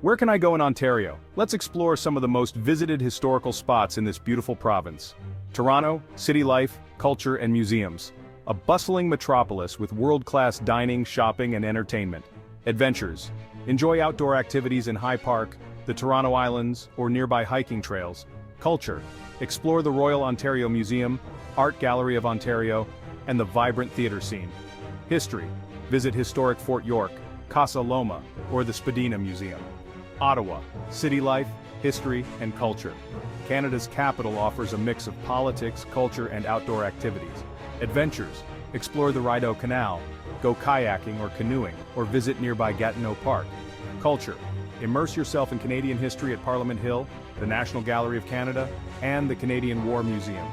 Where can I go in Ontario? Let's explore some of the most visited historical spots in this beautiful province. Toronto, city life, culture and museums. A bustling metropolis with world-class dining, shopping and entertainment. Adventures. Enjoy outdoor activities in High Park, the Toronto Islands, or nearby hiking trails. Culture. Explore the Royal Ontario Museum, Art Gallery of Ontario, and the vibrant theatre scene. History. Visit historic Fort York, Casa Loma, or the Spadina Museum. Ottawa. City life, history, and culture. Canada's capital offers a mix of politics, culture, and outdoor activities. Adventures. Explore the Rideau Canal, go kayaking or canoeing, or visit nearby Gatineau Park. Culture. Immerse yourself in Canadian history at Parliament Hill, the National Gallery of Canada, and the Canadian War Museum.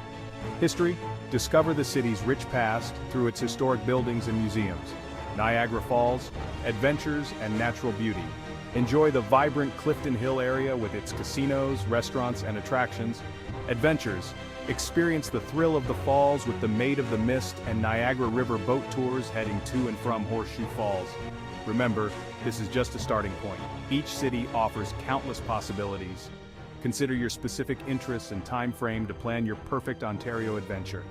History. Discover the city's rich past through its historic buildings and museums. Niagara Falls. Adventures and natural beauty. Enjoy the vibrant Clifton Hill area with its casinos, restaurants, and attractions. Adventures. Experience the thrill of the falls with the Maid of the Mist and Niagara River boat tours heading to and from Horseshoe Falls. Remember, this is just a starting point. Each city offers countless possibilities. Consider your specific interests and time frame to plan your perfect Ontario adventure.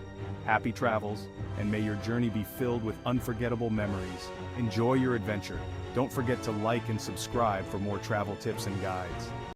Happy travels, and may your journey be filled with unforgettable memories. Enjoy your adventure. Don't forget to like and subscribe for more travel tips and guides.